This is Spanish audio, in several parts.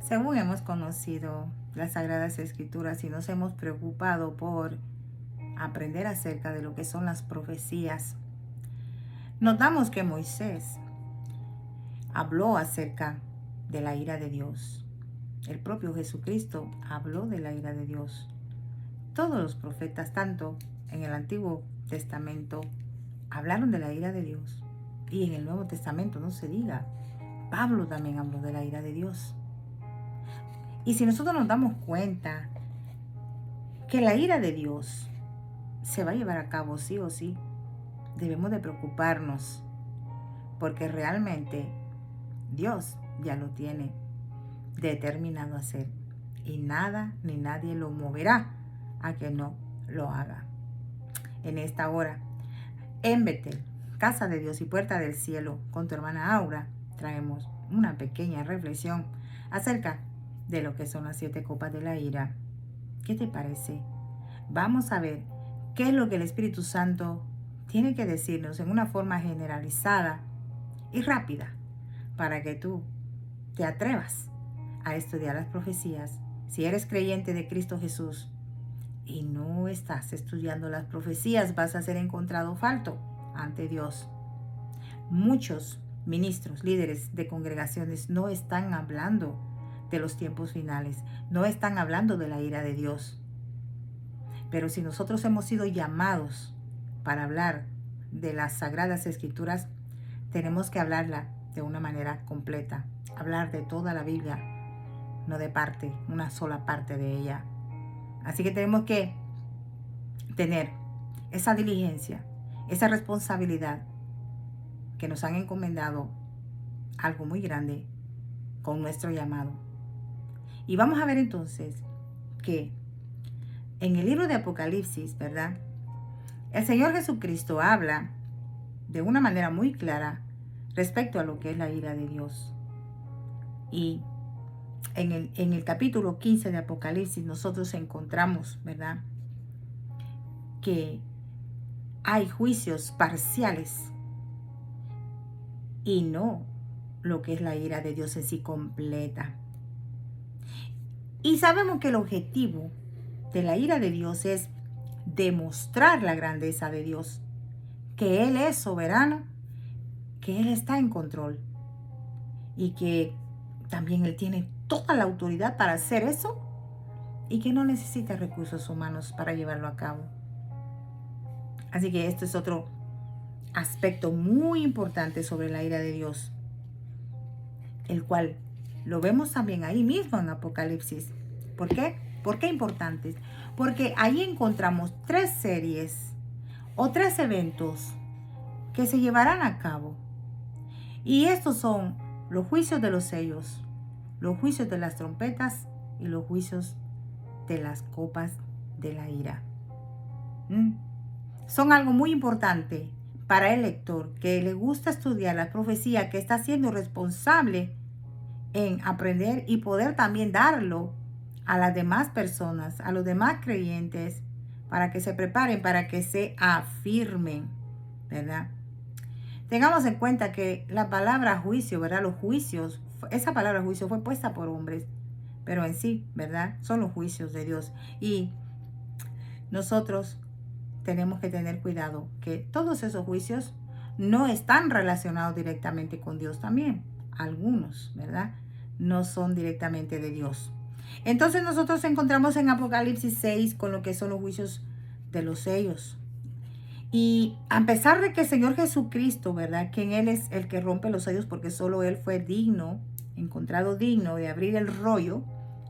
Según hemos conocido las Sagradas Escrituras y nos hemos preocupado por aprender acerca de lo que son las profecías, notamos que Moisés habló acerca de la ira de Dios. El propio Jesucristo habló de la ira de Dios. Todos los profetas, tanto en el Antiguo Testamento, hablaron de la ira de Dios. Y en el Nuevo Testamento no se diga. Pablo también habló de la ira de Dios. Y si nosotros nos damos cuenta que la ira de Dios se va a llevar a cabo sí o sí, debemos de preocuparnos, porque realmente Dios ya lo tiene determinado a hacer, y nada ni nadie lo moverá a que no lo haga. En esta hora, en Betel, Casa de Dios y Puerta del Cielo, con tu hermana Aura, traemos una pequeña reflexión acerca de lo que son las 7 copas de la ira. ¿Qué te parece? Vamos a ver qué es lo que el Espíritu Santo tiene que decirnos en una forma generalizada y rápida, para que tú te atrevas a estudiar las profecías. Si eres creyente de Cristo Jesús y no estás estudiando las profecías, vas a ser encontrado falto ante Dios. Muchos ministros, líderes de congregaciones no están hablando de los tiempos finales, no están hablando de la ira de Dios. Pero si nosotros hemos sido llamados para hablar de las Sagradas Escrituras, tenemos que hablarla de una manera completa, hablar de toda la Biblia, no de parte, una sola parte de ella. Así que tenemos que tener esa diligencia, esa responsabilidad que nos han encomendado, algo muy grande con nuestro llamado. Y vamos a ver entonces que en el libro de Apocalipsis, ¿verdad? El Señor Jesucristo habla de una manera muy clara respecto a lo que es la ira de Dios. Y en el capítulo 15 de Apocalipsis nosotros encontramos, ¿verdad?, que hay juicios parciales y no lo que es la ira de Dios en sí completa. Y sabemos que el objetivo de la ira de Dios es demostrar la grandeza de Dios, que Él es soberano, que Él está en control y que también Él tiene toda la autoridad para hacer eso y que no necesita recursos humanos para llevarlo a cabo. Así que esto es otro aspecto muy importante sobre la ira de Dios, el cual lo vemos también ahí mismo en Apocalipsis. ¿Por qué? ¿Por qué importantes? Porque ahí encontramos 3 series o 3 eventos que se llevarán a cabo. Y estos son los juicios de los sellos, los juicios de las trompetas y los juicios de las copas de la ira. Son algo muy importante para el lector que le gusta estudiar la profecía, que está siendo responsable en aprender y poder también darlo a las demás personas, a los demás creyentes, para que se preparen, para que se afirmen, ¿verdad? Tengamos en cuenta que la palabra juicio, ¿verdad? Los juicios, esa palabra juicio fue puesta por hombres, pero en sí, ¿verdad?, son los juicios de Dios. Y nosotros tenemos que tener cuidado que todos esos juicios no están relacionados directamente con Dios también. Algunos, ¿verdad?, no son directamente de Dios. Entonces nosotros encontramos en Apocalipsis 6 con lo que son los juicios de los sellos. Y a pesar de que el Señor Jesucristo, ¿verdad?, que en Él es el que rompe los sellos, porque solo Él fue digno, encontrado digno de abrir el rollo,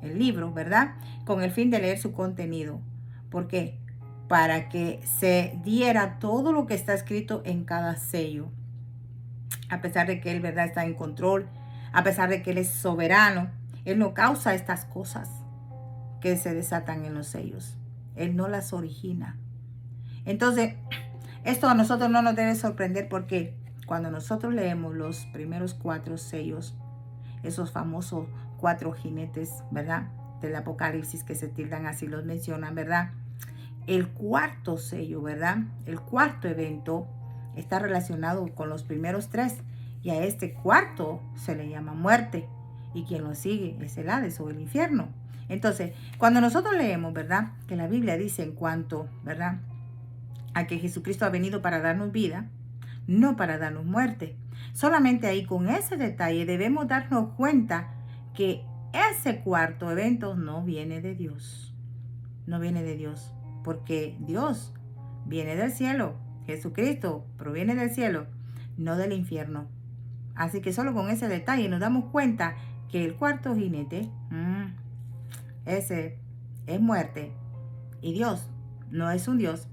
el libro, ¿verdad?, con el fin de leer su contenido. ¿Por qué? Para que se diera todo lo que está escrito en cada sello. A pesar de que Él, ¿verdad?, está en control, a pesar de que Él es soberano, Él no causa estas cosas que se desatan en los sellos. Él no las origina. Entonces, esto a nosotros no nos debe sorprender, porque cuando nosotros leemos los primeros 4 sellos, esos famosos 4 jinetes, ¿verdad?, del Apocalipsis, que se tildan así, los mencionan, ¿verdad? El 4.º sello, ¿verdad?, el 4.º evento está relacionado con los primeros 3, y a este 4.º se le llama muerte. y quien lo sigue es el Hades o el infierno. Entonces, cuando nosotros leemos, ¿verdad?, que la Biblia dice en cuanto, ¿verdad?, a que Jesucristo ha venido para darnos vida, no para darnos muerte. Solamente ahí con ese detalle debemos darnos cuenta que ese cuarto evento no viene de Dios. No viene de Dios, porque Dios viene del cielo. Jesucristo proviene del cielo, no del infierno. Así que solo con ese detalle nos damos cuenta que el cuarto jinete, ese es muerte. Y Dios no es un Dios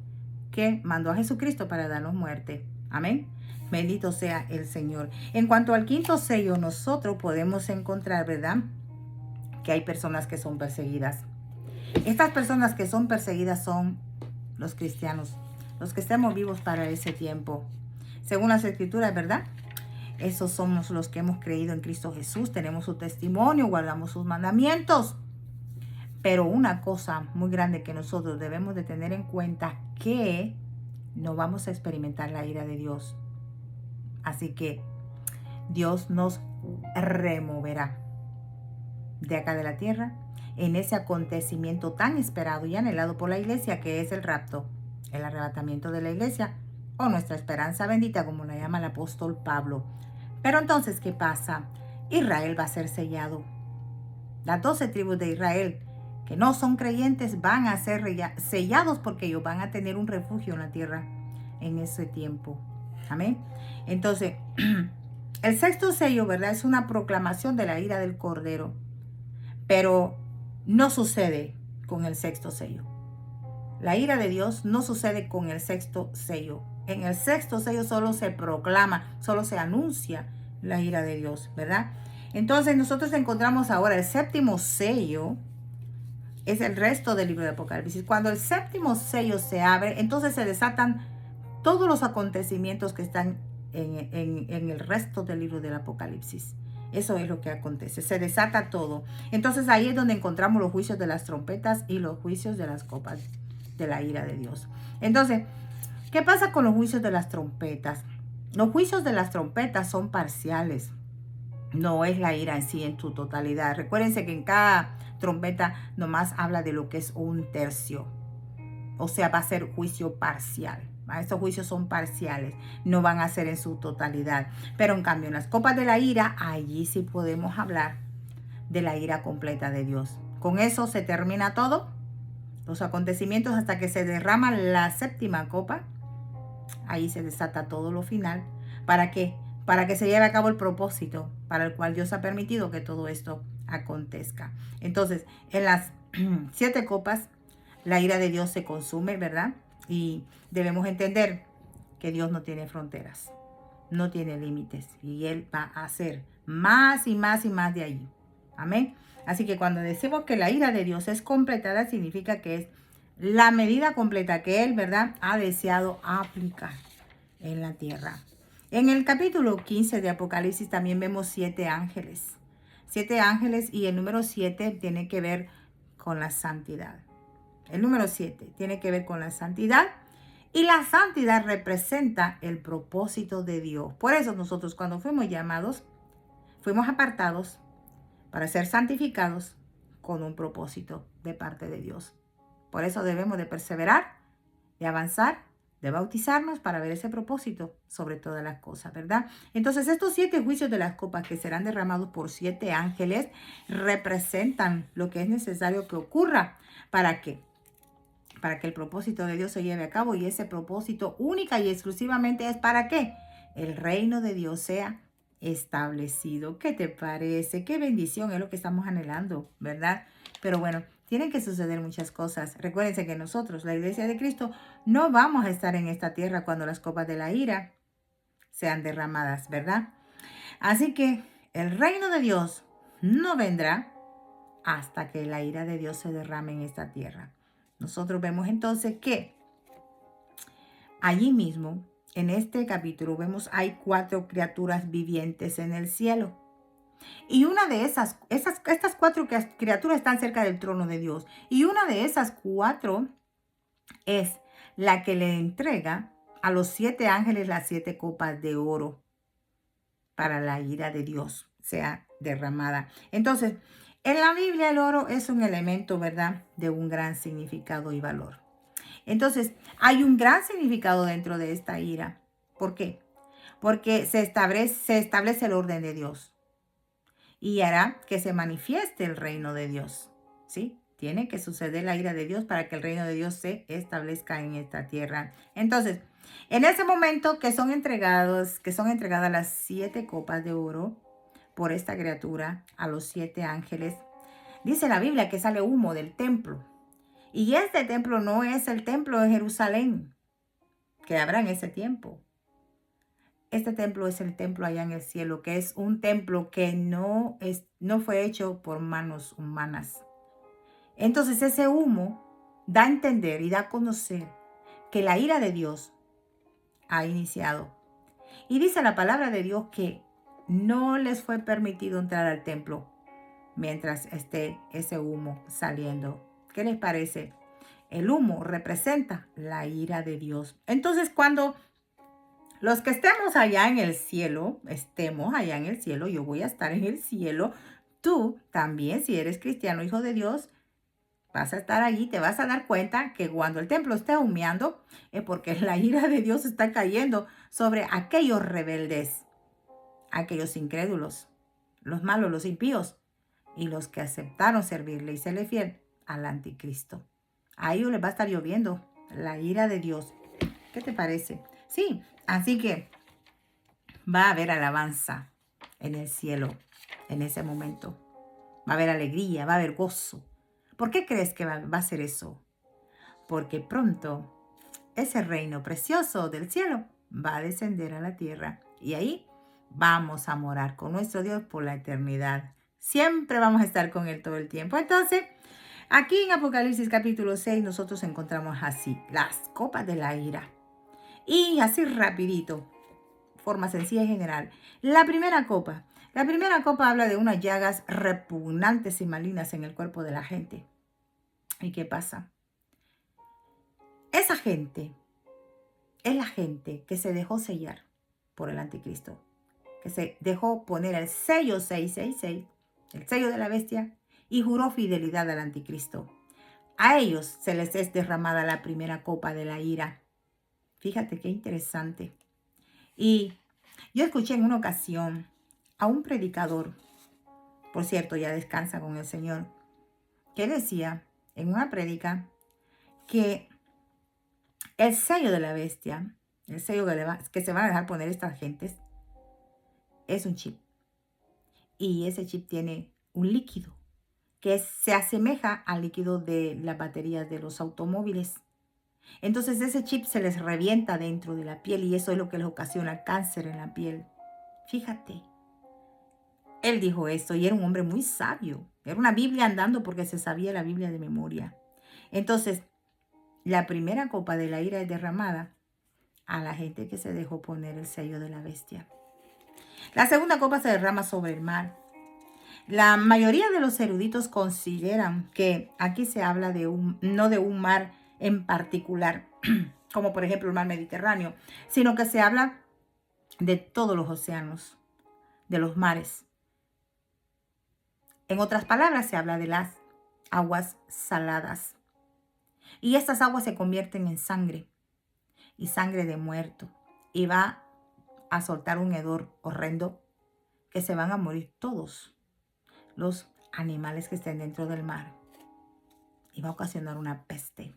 que mandó a Jesucristo para darnos muerte. Amén. Bendito sea el Señor. En cuanto al quinto sello, nosotros podemos encontrar, ¿verdad?, que hay personas que son perseguidas. Estas personas que son perseguidas son los cristianos, los que estemos vivos para ese tiempo. Según las Escrituras, ¿verdad?, esos somos los que hemos creído en Cristo Jesús, tenemos su testimonio, guardamos sus mandamientos. Pero una cosa muy grande que nosotros debemos de tener en cuenta, que no vamos a experimentar la ira de Dios. Así que Dios nos removerá de acá de la tierra en ese acontecimiento tan esperado y anhelado por la iglesia, que es el rapto, el arrebatamiento de la iglesia, o nuestra esperanza bendita, como la llama el apóstol Pablo. Pero entonces, ¿qué pasa? Israel va a ser sellado. Las 12 tribus de Israel que no son creyentes van a ser sellados, porque ellos van a tener un refugio en la tierra en ese tiempo. Amén. Entonces, el sexto sello, ¿verdad?, es una proclamación de la ira del Cordero. Pero no sucede con el sexto sello. La ira de Dios no sucede con el sexto sello. En el sexto sello solo se proclama, solo se anuncia la ira de Dios, ¿verdad? Entonces nosotros encontramos ahora el séptimo sello, es el resto del libro de Apocalipsis. Cuando el séptimo sello se abre, entonces se desatan todos los acontecimientos que están en el resto del libro del Apocalipsis. Eso es lo que acontece, se desata todo. Entonces ahí es donde encontramos los juicios de las trompetas y los juicios de las copas de la ira de Dios. Entonces, ¿qué pasa con los juicios de las trompetas? Los juicios de las trompetas son parciales. No es la ira en sí en su totalidad. Recuérdense que en cada trompeta nomás habla de lo que es un tercio. O sea, va a ser juicio parcial. Estos juicios son parciales, no van a ser en su totalidad. Pero en cambio, en las copas de la ira, allí sí podemos hablar de la ira completa de Dios. Con eso se termina todo, los acontecimientos, hasta que se derrama la séptima copa. Ahí se desata todo lo final. ¿Para qué? Para que se lleve a cabo el propósito para el cual Dios ha permitido que todo esto acontezca. Entonces, en las 7 copas, la ira de Dios se consume, ¿verdad? Y debemos entender que Dios no tiene fronteras, no tiene límites, y Él va a hacer más y más y más de allí. Amén. Así que cuando decimos que la ira de Dios es completada, significa que es la medida completa que Él, ¿verdad?, ha deseado aplicar en la tierra. En el capítulo 15 de Apocalipsis también vemos 7 ángeles. 7 ángeles, y el número 7 tiene que ver con la santidad. El número 7 tiene que ver con la santidad, y la santidad representa el propósito de Dios. Por eso nosotros, cuando fuimos llamados, fuimos apartados para ser santificados con un propósito de parte de Dios. Por eso debemos de perseverar, de avanzar, de bautizarnos para ver ese propósito sobre todas las cosas, ¿verdad? Entonces, estos 7 juicios de las copas que serán derramados por 7 ángeles representan lo que es necesario que ocurra. ¿Para qué? Para que el propósito de Dios se lleve a cabo, y ese propósito única y exclusivamente es para que el reino de Dios sea establecido. ¿Qué te parece? Qué bendición, es lo que estamos anhelando, ¿verdad? Pero bueno, tienen que suceder muchas cosas. Recuérdense que nosotros, la Iglesia de Cristo, no vamos a estar en esta tierra cuando las copas de la ira sean derramadas, ¿verdad? Así que el reino de Dios no vendrá hasta que la ira de Dios se derrame en esta tierra. Nosotros vemos entonces que allí mismo, en este capítulo, vemos hay 4 criaturas vivientes en el cielo. Y una de estas 4 criaturas están cerca del trono de Dios. Y una de esas 4 es la que le entrega a los 7 ángeles las 7 copas de oro para la ira de Dios. O sea, derramada. Entonces, en la Biblia el oro es un elemento, ¿verdad?, de un gran significado y valor. Entonces, hay un gran significado dentro de esta ira. ¿Por qué? Porque se establece el orden de Dios y hará que se manifieste el reino de Dios. ¿Sí? Tiene que suceder la ira de Dios para que el reino de Dios se establezca en esta tierra. Entonces, en ese momento que son entregadas las 7 copas de oro por esta criatura a los 7 ángeles, dice la Biblia que sale humo del templo. Y este templo no es el templo de Jerusalén que habrá en ese tiempo. Este templo es el templo allá en el cielo, que es un templo que no fue hecho por manos humanas. Entonces ese humo da a entender y da a conocer que la ira de Dios ha iniciado. Y dice la palabra de Dios que no les fue permitido entrar al templo mientras esté ese humo saliendo. ¿Qué les parece? El humo representa la ira de Dios. Entonces, cuando los que estemos allá en el cielo, yo voy a estar en el cielo, tú también, si eres cristiano, hijo de Dios, vas a estar allí, te vas a dar cuenta que cuando el templo esté humeando, es porque la ira de Dios está cayendo sobre aquellos rebeldes, aquellos incrédulos, los malos, los impíos, y los que aceptaron servirle y serle fiel al anticristo. A ellos les va a estar lloviendo la ira de Dios. ¿Qué te parece? Sí, así que va a haber alabanza en el cielo en ese momento. Va a haber alegría, va a haber gozo. ¿Por qué crees que va a ser eso? Porque pronto ese reino precioso del cielo va a descender a la tierra y ahí vamos a morar con nuestro Dios por la eternidad. Siempre vamos a estar con Él todo el tiempo. Entonces, aquí en Apocalipsis capítulo 6 nosotros encontramos así las copas de la ira. Y así rapidito, forma sencilla y general. La primera copa habla de unas llagas repugnantes y malignas en el cuerpo de la gente. ¿Y qué pasa? Esa gente es la gente que se dejó sellar por el anticristo, que se dejó poner el sello 666, el sello de la bestia, y juró fidelidad al anticristo. A ellos se les es derramada la primera copa de la ira. Fíjate qué interesante. Y yo escuché en una ocasión a un predicador, por cierto, ya descansa con el Señor, que decía en una prédica que el sello de la bestia, el sello que se van a dejar poner estas gentes, es un chip. Y ese chip tiene un líquido que se asemeja al líquido de las baterías de los automóviles. Entonces ese chip se les revienta dentro de la piel y eso es lo que les ocasiona cáncer en la piel. Fíjate. Él dijo esto y era un hombre muy sabio. Era una Biblia andando porque se sabía la Biblia de memoria. Entonces, la primera copa de la ira es derramada a la gente que se dejó poner el sello de la bestia. La segunda copa se derrama sobre el mar. La mayoría de los eruditos consideran que aquí se habla no de un mar en particular, como por ejemplo el mar Mediterráneo, sino que se habla de todos los océanos, de los mares. En otras palabras, se habla de las aguas saladas. Y estas aguas se convierten en sangre, y sangre de muerto. Y va a soltar un hedor horrendo que se van a morir todos los animales que estén dentro del mar. Y va a ocasionar una peste.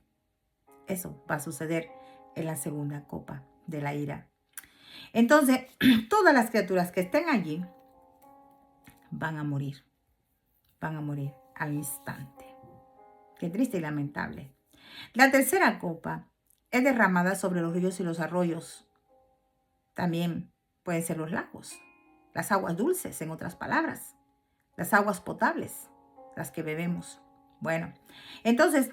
Eso va a suceder en la segunda copa de la ira. Entonces, todas las criaturas que estén allí van a morir. Van a morir al instante. Qué triste y lamentable. La tercera copa es derramada sobre los ríos y los arroyos. También pueden ser los lagos, las aguas dulces, en otras palabras, las aguas potables, las que bebemos. Bueno, entonces,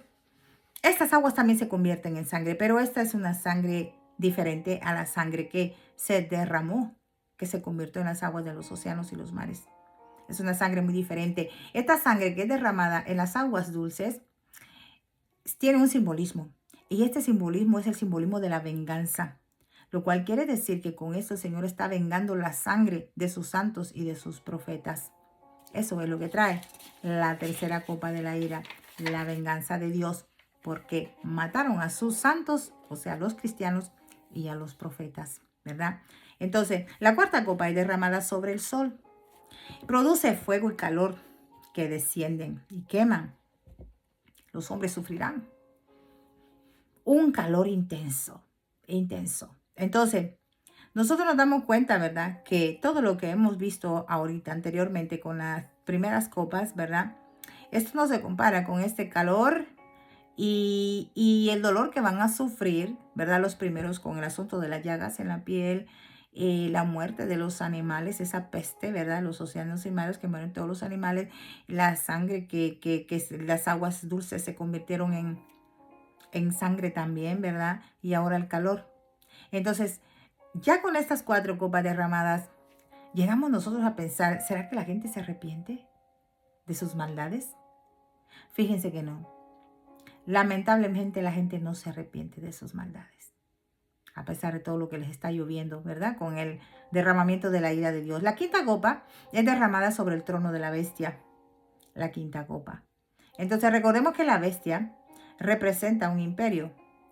estas aguas también se convierten en sangre, pero esta es una sangre diferente a la sangre que se derramó, que se convirtió en las aguas de los océanos y los mares. Es una sangre muy diferente. Esta sangre que es derramada en las aguas dulces tiene un simbolismo. Y este simbolismo es el simbolismo de la venganza. Lo cual quiere decir que con esto el Señor está vengando la sangre de sus santos y de sus profetas. Eso es lo que trae la tercera copa de la ira, la venganza de Dios, porque mataron a sus santos, o sea, a los cristianos y a los profetas, ¿verdad? Entonces, la cuarta copa es derramada sobre el sol. Produce fuego y calor que descienden y queman. Los hombres sufrirán un calor intenso, intenso. Entonces, nosotros nos damos cuenta, ¿verdad? Que todo lo que hemos visto ahorita anteriormente con las primeras copas, ¿verdad? Esto no se compara con este calor y el dolor que van a sufrir, ¿verdad? Los primeros con el asunto de las llagas en la piel, la muerte de los animales, esa peste, ¿verdad? Los océanos y mares que mueren todos los animales, la sangre las aguas dulces se convirtieron en sangre también, ¿verdad? Y ahora el calor. Entonces, ya con estas 4 copas derramadas, llegamos nosotros a pensar, ¿será que la gente se arrepiente de sus maldades? Fíjense que no. Lamentablemente la gente no se arrepiente de sus maldades, a pesar de todo lo que les está lloviendo, ¿verdad? Con el derramamiento de la ira de Dios. La quinta copa es derramada sobre el trono de la bestia. La quinta copa. Entonces recordemos que la bestia representa un imperio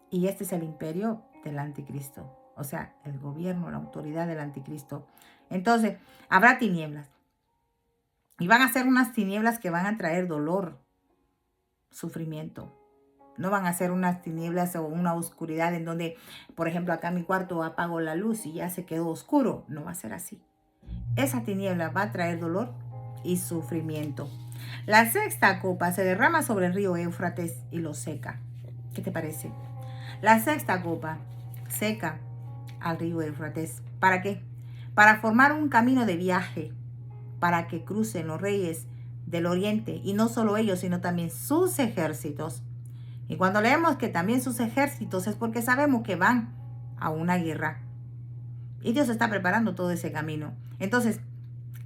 y este es el imperio del anticristo. O sea, el gobierno, la autoridad del anticristo. Entonces, habrá tinieblas. Y van a ser unas tinieblas que van a traer dolor, sufrimiento. No van a ser unas tinieblas o una oscuridad en donde, por ejemplo, acá en mi cuarto apago la luz y ya se quedó oscuro. No va a ser así. Esa tiniebla va a traer dolor y sufrimiento. La sexta copa se derrama sobre el río Éufrates y lo seca. ¿Qué te parece? La sexta copa seca al río Éufrates. ¿Para qué? Para formar un camino de viaje, para que crucen los reyes del oriente, y no solo ellos, sino también sus ejércitos. Y cuando leemos que también sus ejércitos es porque sabemos que van a una guerra. Y Dios está preparando todo ese camino. Entonces,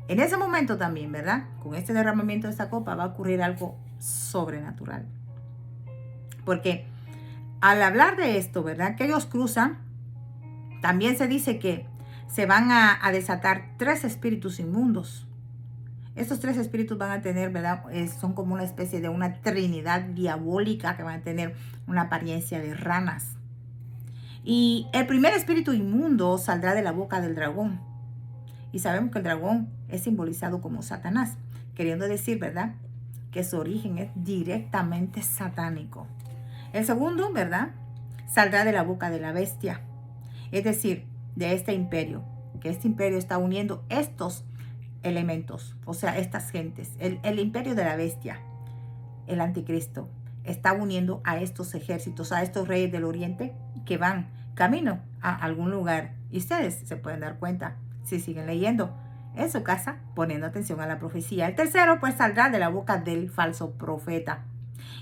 en ese momento también, ¿verdad? Con este derramamiento de esta copa va a ocurrir algo sobrenatural. Porque al hablar de esto, ¿verdad? Que ellos cruzan, también se dice que se van a desatar 3 espíritus inmundos. Estos 3 espíritus van a tener, ¿verdad? Son como una especie de una trinidad diabólica que van a tener una apariencia de ranas. Y el primer espíritu inmundo saldrá de la boca del dragón. Y sabemos que el dragón es simbolizado como Satanás, queriendo decir, ¿verdad?, que su origen es directamente satánico. El segundo, ¿verdad?, saldrá de la boca de la bestia, es decir, de este imperio, que este imperio está uniendo estos elementos, o sea, estas gentes. El imperio de la bestia, el anticristo, está uniendo a estos ejércitos, a estos reyes del oriente que van camino a algún lugar. Y ustedes se pueden dar cuenta si siguen leyendo en su casa, poniendo atención a la profecía. El tercero, pues, saldrá de la boca del falso profeta.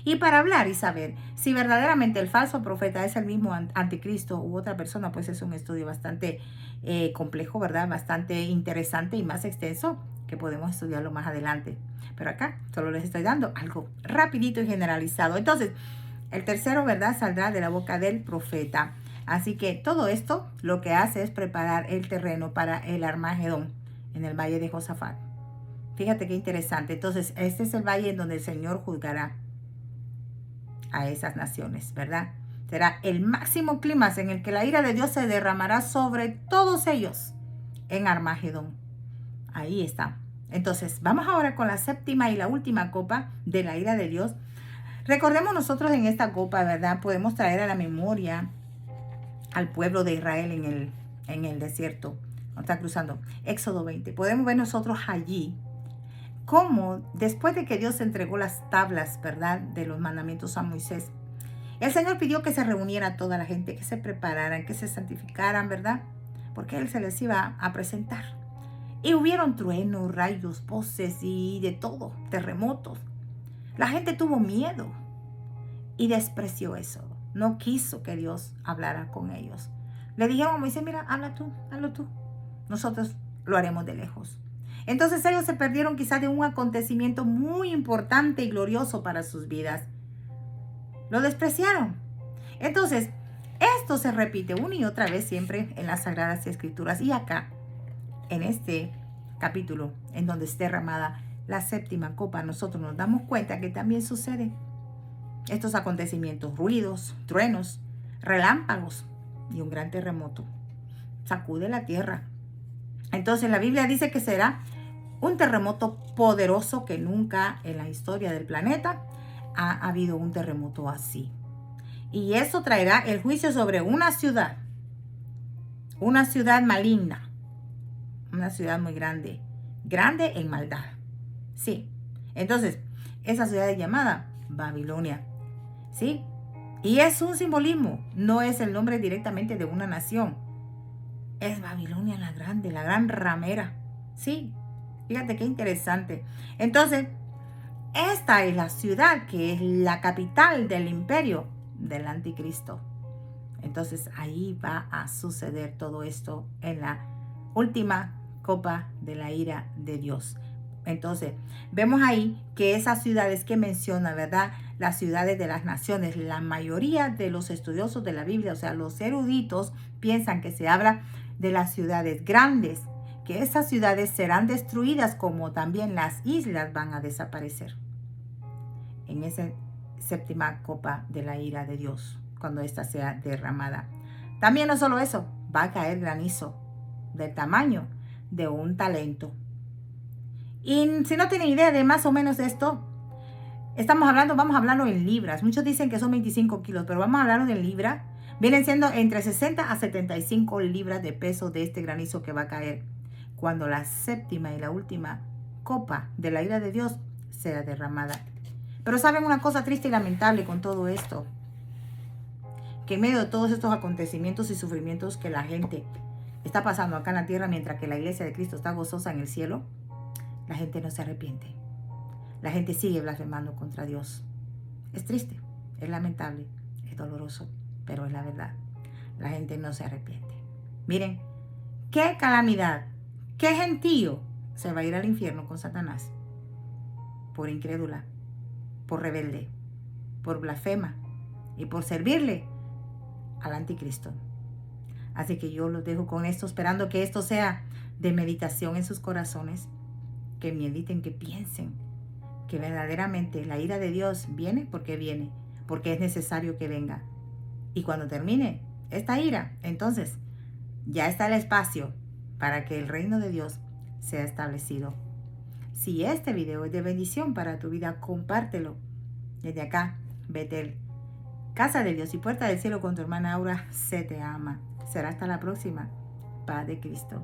Y para hablar y saber si verdaderamente el falso profeta es el mismo anticristo u otra persona, pues es un estudio bastante complejo, ¿verdad? Bastante interesante y más extenso que podemos estudiarlo más adelante. Pero acá solo les estoy dando algo rapidito y generalizado. Entonces, el tercero, ¿verdad?, saldrá de la boca del profeta. Así que todo esto lo que hace es preparar el terreno para el Armagedón en el valle de Josafat. Fíjate qué interesante. Entonces, este es el valle en donde el Señor juzgará a esas naciones, ¿verdad? Será el máximo clímax en el que la ira de Dios se derramará sobre todos ellos en Armagedón. Ahí está. Entonces, vamos ahora con la séptima y la última copa de la ira de Dios. Recordemos nosotros en esta copa, ¿verdad? Podemos traer a la memoria al pueblo de Israel en el desierto. No está cruzando. Éxodo 20. Podemos ver nosotros allí cómo después de que Dios entregó las tablas, ¿verdad?, de los mandamientos a Moisés, el Señor pidió que se reuniera toda la gente, que se prepararan, que se santificaran, ¿verdad? Porque Él se les iba a presentar. Y hubieron truenos, rayos, voces y de todo, terremotos. La gente tuvo miedo y despreció eso. No quiso que Dios hablara con ellos. Le dijeron a Moisés, mira, habla tú, hazlo tú. Nosotros lo haremos de lejos. Entonces ellos se perdieron quizás de un acontecimiento muy importante y glorioso para sus vidas. Lo despreciaron. Entonces, esto se repite una y otra vez siempre en las Sagradas Escrituras. Y acá, en este capítulo, en donde es derramada la séptima copa, nosotros nos damos cuenta que también sucede estos acontecimientos, ruidos, truenos, relámpagos y un gran terremoto. Sacude la tierra. Entonces la Biblia dice que será un terremoto poderoso, que nunca en la historia del planeta ha habido un terremoto así. Y eso traerá el juicio sobre una ciudad maligna, una ciudad muy grande, grande en maldad. Sí. Entonces, esa ciudad es llamada Babilonia. ¿Sí? Y es un simbolismo, no es el nombre directamente de una nación. Es Babilonia la grande, la gran ramera. Sí, fíjate qué interesante. Entonces, esta es la ciudad que es la capital del imperio del anticristo. Entonces, ahí va a suceder todo esto en la última copa de la ira de Dios. Entonces, vemos ahí que esas ciudades que menciona, ¿verdad? Las ciudades de las naciones, la mayoría de los estudiosos de la Biblia, o sea, los eruditos, piensan que se habla de las ciudades grandes, que esas ciudades serán destruidas, como también las islas van a desaparecer en esa séptima copa de la ira de Dios, cuando ésta sea derramada. También no solo eso, va a caer granizo del tamaño de un talento. Y si no tienen idea de más o menos de esto, vamos a hablarlo en libras. Muchos dicen que son 25 kilos, pero vamos a hablarlo en libras. Vienen siendo entre 60 a 75 libras de peso de este granizo que va a caer cuando la séptima y la última copa de la ira de Dios sea derramada. Pero saben una cosa triste y lamentable con todo esto, que en medio de todos estos acontecimientos y sufrimientos que la gente está pasando acá en la tierra, mientras que la iglesia de Cristo está gozosa en el cielo, la gente no se arrepiente. La gente sigue blasfemando contra Dios. Es triste, es lamentable, es doloroso, pero es la verdad. La gente no se arrepiente. Miren, qué calamidad, qué gentío se va a ir al infierno con Satanás por incrédula, por rebelde, por blasfema y por servirle al anticristo. Así que yo los dejo con esto, esperando que esto sea de meditación en sus corazones, que mediten, que piensen que verdaderamente la ira de Dios viene, porque es necesario que venga. Y cuando termine esta ira, entonces ya está el espacio para que el reino de Dios sea establecido. Si este video es de bendición para tu vida, compártelo. Desde acá, Betel, Casa de Dios y Puerta del Cielo, con tu hermana Aura, se te ama. Será hasta la próxima. Paz de Cristo.